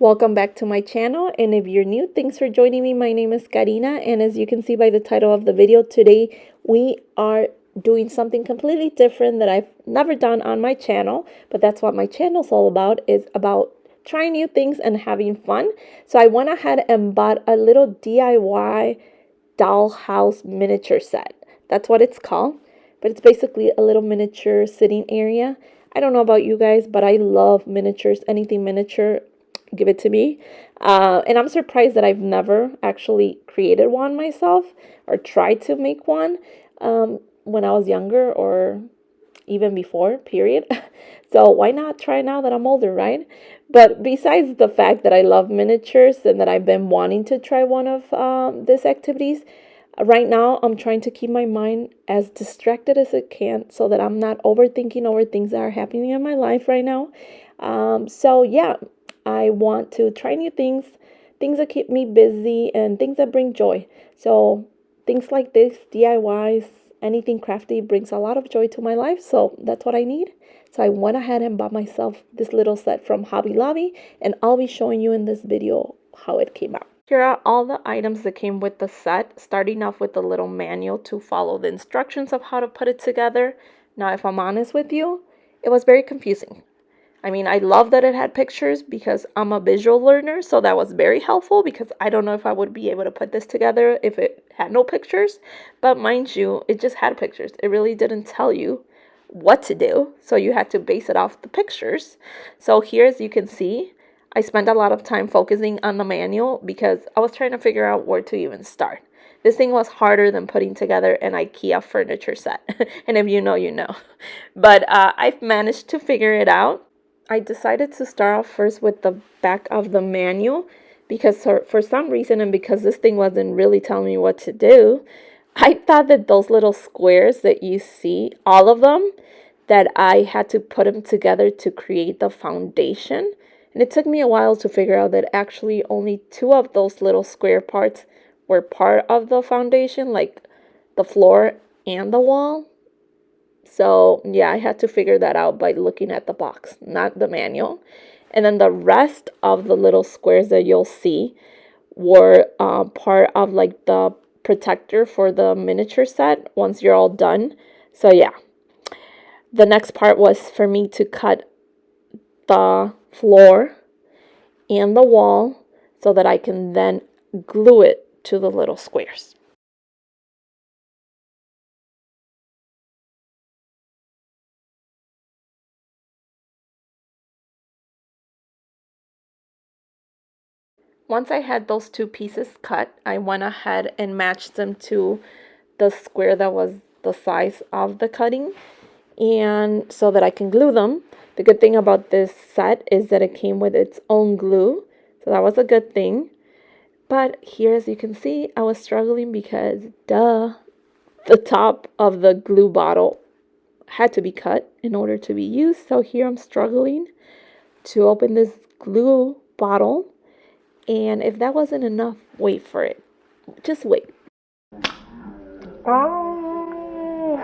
Welcome back to my channel, and if you're new, thanks for joining me. My name is Karina, and as you can see by the title of the video, today we are doing something completely different that I've never done on my channel, but that's what my channel is all about, is about trying new things and having fun. So I went ahead and bought a little DIY dollhouse miniature set. That's what it's called, but it's basically a little miniature sitting area. I don't know about you guys, but I love miniatures. Anything miniature, give it to me. And I'm surprised that I've never actually created one myself or tried to make one when I was younger or even before, period. So why not try now that I'm older, right? But besides the fact that I love miniatures and that I've been wanting to try one of these activities, right now I'm trying to keep my mind as distracted as it can so that I'm not overthinking over things that are happening in my life right now. So yeah, I want to try new things, things that keep me busy and things that bring joy. So things like this, DIYs, anything crafty brings a lot of joy to my life. So that's what I need. So I went ahead and bought myself this little set from Hobby Lobby, and I'll be showing you in this video how it came out. Here are all the items that came with the set, starting off with a little manual to follow the instructions of how to put it together. Now, if I'm honest with you, it was very confusing. I mean, I love that it had pictures because I'm a visual learner, so that was very helpful because I don't know if I would be able to put this together if it had no pictures. But mind you, it just had pictures. It really didn't tell you what to do, so you had to base it off the pictures. So here, as you can see, I spent a lot of time focusing on the manual because I was trying to figure out where to even start. This thing was harder than putting together an IKEA furniture set. And if you know, you know. But I've managed to figure it out. I decided to start off first with the back of the manual because for some reason, and because this thing wasn't really telling me what to do, I thought that those little squares that you see, all of them, that I had to put them together to create the foundation. And it took me a while to figure out that actually only two of those little square parts were part of the foundation, like the floor and the wall. So yeah, I had to figure that out by looking at the box, not the manual. And then the rest of the little squares that you'll see were part of like the protector for the miniature set once you're all done. So yeah, the next part was for me to cut the floor and the wall so that I can then glue it to the little squares. Once I had those two pieces cut, I went ahead and matched them to the square that was the size of the cutting, and so that I can glue them. The good thing about this set is that it came with its own glue, so that was a good thing. But here, as you can see, I was struggling because the top of the glue bottle had to be cut in order to be used. So here I'm struggling to open this glue bottle. And if that wasn't enough, wait for it. Just wait. Oh,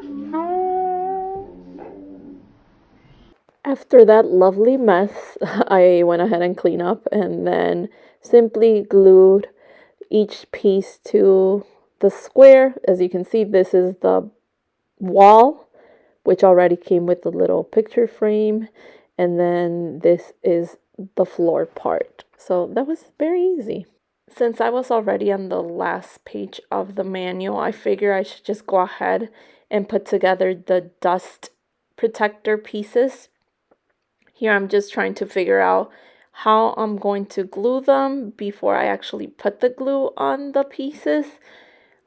no. After that lovely mess, I went ahead and cleaned up and then simply glued each piece to the square. As you can see, this is the wall, which already came with the little picture frame. And then this is the floor part. So that was very easy. Since I was already on the last page of the manual, I figure I should just go ahead and put together the dust protector pieces. Here I'm just trying to figure out how I'm going to glue them before I actually put the glue on the pieces.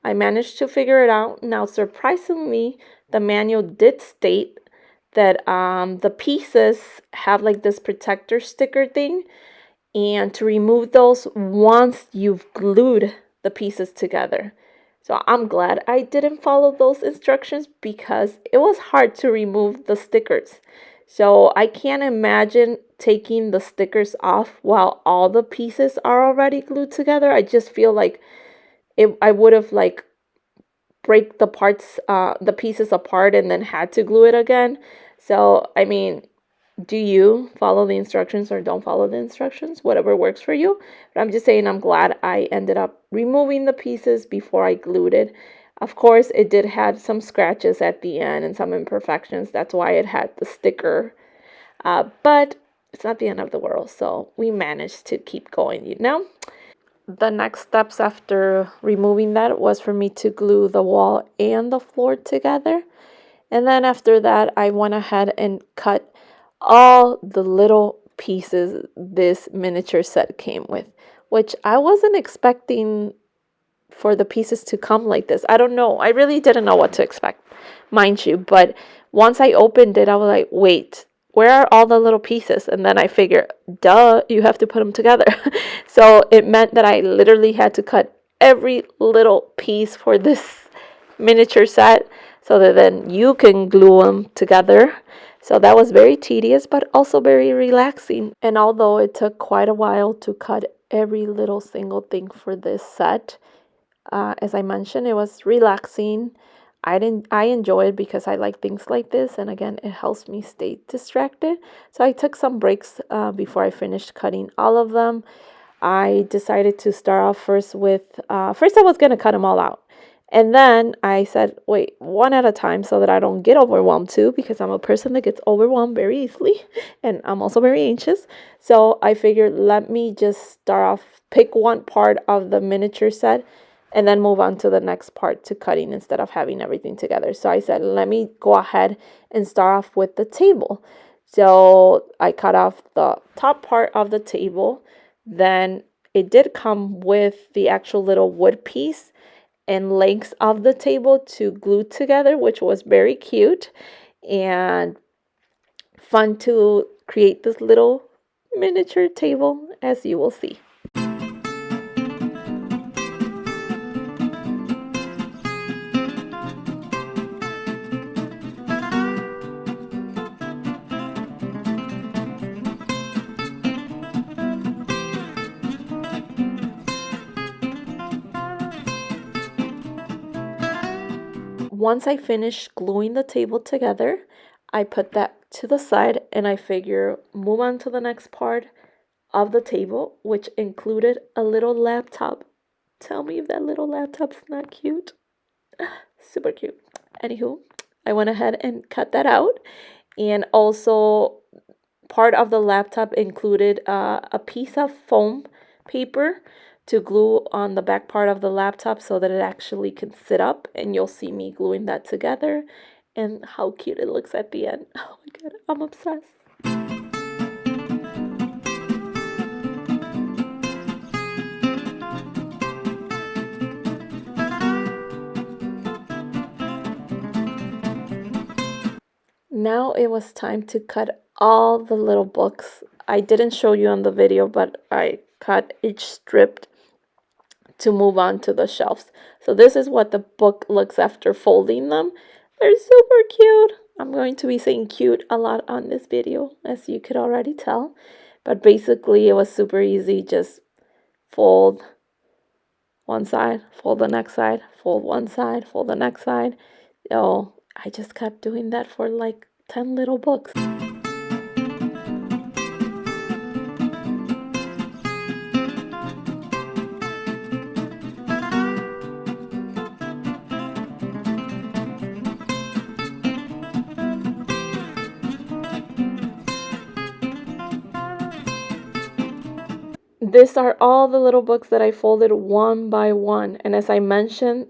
I managed to figure it out. Now, surprisingly, the manual did state that the pieces have like this protector sticker thing, and to remove those once you've glued the pieces together. So I'm glad I didn't follow those instructions because it was hard to remove the stickers. So I can't imagine taking the stickers off while all the pieces are already glued together. I just feel like I would have like break the parts, the pieces apart and then had to glue it again. So I mean, do you follow the instructions or don't follow the instructions, whatever works for you. But I'm just saying I'm glad I ended up removing the pieces before I glued it. Of course, it did have some scratches at the end and some imperfections. That's why it had the sticker. But it's not the end of the world. So we managed to keep going, you know. The next steps after removing that was for me to glue the wall and the floor together. And then after that, I went ahead and cut all the little pieces this miniature set came with, which I wasn't expecting for the pieces to come like this. I don't know. I really didn't know what to expect, mind you. But once I opened it, I was like, wait, where are all the little pieces? And then I figured, duh, you have to put them together. So it meant that I literally had to cut every little piece for this miniature set so that then you can glue them together. So that was very tedious, but also very relaxing. And although it took quite a while to cut every little single thing for this set, as I mentioned, it was relaxing. I enjoy it because I like things like this, and again, it helps me stay distracted. So I took some breaks before I finished cutting all of them. I decided to start off first with first I was gonna cut them all out, and then I said, wait, one at a time so that I don't get overwhelmed too, because I'm a person that gets overwhelmed very easily, and I'm also very anxious. So I figured, let me just start off, pick one part of the miniature set and then move on to the next part to cutting instead of having everything together. So I said, let me go ahead and start off with the table. So I cut off the top part of the table. Then it did come with the actual little wood piece and legs of the table to glue together, which was very cute and fun to create this little miniature table, as you will see. Once I finished gluing the table together, I put that to the side and I figure move on to the next part of the table, which included a little laptop. Tell me if that little laptop's not cute. Super cute. Anywho, I went ahead and cut that out. And also, part of the laptop included a piece of foam paper to glue on the back part of the laptop so that it actually can sit up, and you'll see me gluing that together and how cute it looks at the end. Oh my god, I'm obsessed. Now it was time to cut all the little books. I didn't show you on the video, but I cut each strip to move on to the shelves. So this is what the book looks after folding them. They're super cute. I'm going to be saying cute a lot on this video, as you could already tell. But basically it was super easy. Just fold one side, fold the next side, fold one side, fold the next side. Oh, I just kept doing that for like 10 little books. These are all the little books that I folded one by one. And as I mentioned,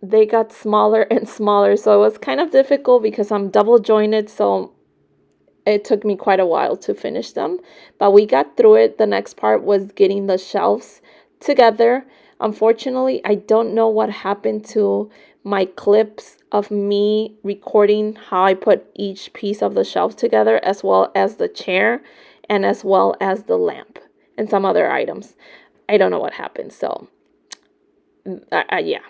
they got smaller and smaller. So it was kind of difficult because I'm double jointed. So it took me quite a while to finish them. But we got through it. The next part was getting the shelves together. Unfortunately, I don't know what happened to my clips of me recording how I put each piece of the shelf together, as well as the chair and as well as the lamp and some other items. I don't know what happened. So, yeah.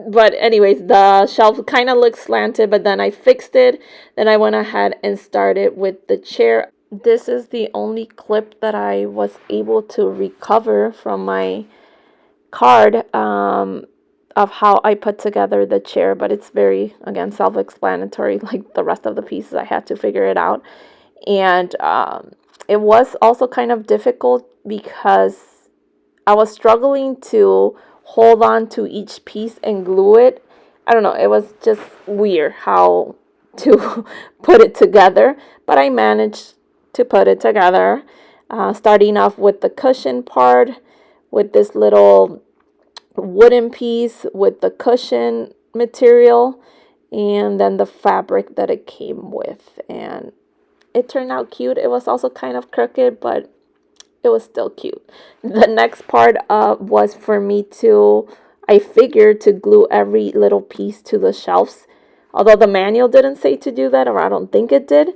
But anyways, the shelf kind of looks slanted, but then I fixed it. Then I went ahead and started with the chair. This is the only clip that I was able to recover from my card of how I put together the chair, but it's very, again, self-explanatory. Like the rest of the pieces, I had to figure it out. And it was also kind of difficult because I was struggling to hold on to each piece and glue it. I don't know, it was just weird how to put it together, but I managed to put it together. Starting off with the cushion part, with this little wooden piece with the cushion material, and then the fabric that it came with. And it turned out cute. It was also kind of crooked, but it was still cute. The next part was for me to, I figured, to glue every little piece to the shelves. Although the manual didn't say to do that, or I don't think it did.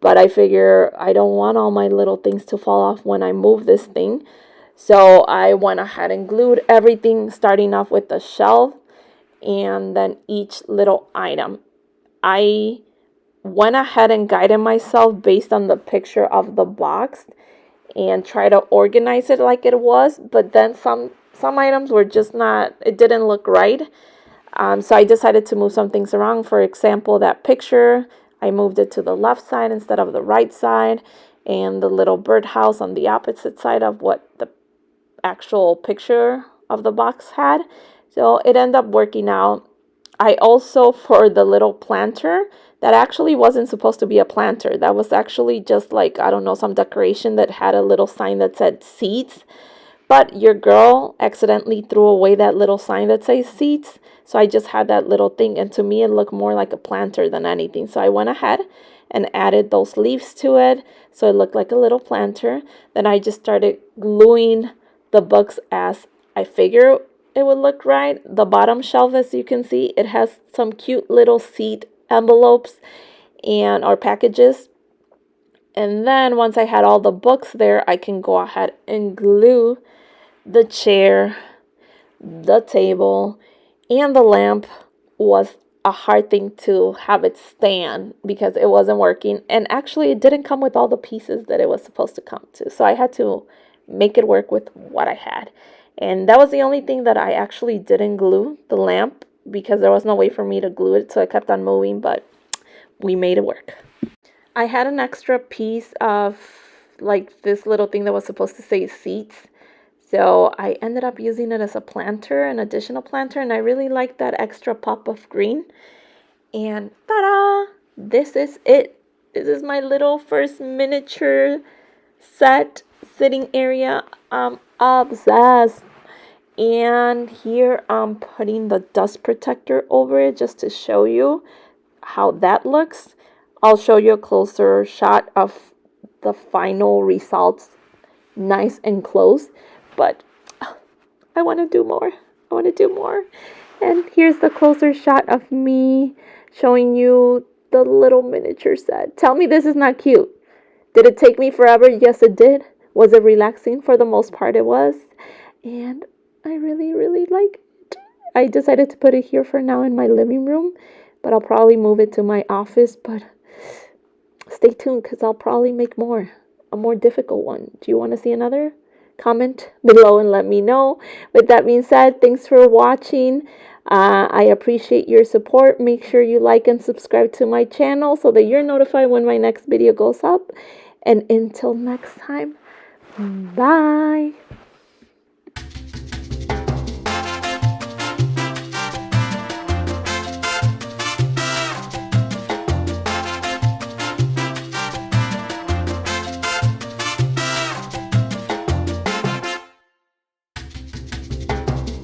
But I figure I don't want all my little things to fall off when I move this thing. So I went ahead and glued everything, starting off with the shelf and then each little item. I went ahead and guided myself based on the picture of the box and try to organize it like it was, but then some items were just not, it didn't look right. So I decided to move some things around. For example, that picture, I moved it to the left side instead of the right side, and the little birdhouse on the opposite side of what the actual picture of the box had. So it ended up working out. I also, for the little planter, that actually wasn't supposed to be a planter. That was actually just like, I don't know, some decoration that had a little sign that said seeds. But your girl accidentally threw away that little sign that says seeds. So I just had that little thing. And to me, it looked more like a planter than anything. So I went ahead and added those leaves to it. So it looked like a little planter. Then I just started gluing the books as I figure it would look right. The bottom shelf, as you can see, it has some cute little seed envelopes and or packages. And then once I had all the books there, I can go ahead and glue the chair, the table, and the lamp. Was a hard thing to have it stand because it wasn't working. And actually, it didn't come with all the pieces that it was supposed to come to. So I had to make it work with what I had. And that was the only thing that I actually didn't glue, the lamp, because there was no way for me to glue it. So I kept on moving, but we made it work. I had an extra piece of like this little thing that was supposed to say seats. So I ended up using it as a planter, an additional planter, and I really like that extra pop of green. And ta-da! This is it. This is my little first miniature set sitting area. I'm obsessed. And here I'm putting the dust protector over it just to show you how that looks. I'll show you a closer shot of the final results, nice and close, but I want to do more. I want to do more. And here's the closer shot of me showing you the little miniature set. Tell me this is not cute. Did it take me forever? Yes, it did. Was it relaxing? For the most part, it was. And I really, really like it. I decided to put it here for now in my living room, but I'll probably move it to my office. But stay tuned because I'll probably make more, a more difficult one. Do you want to see another? Comment below and let me know. With that being said, thanks for watching. I appreciate your support. Make sure you like and subscribe to my channel so that you're notified when my next video goes up. And until next time, bye.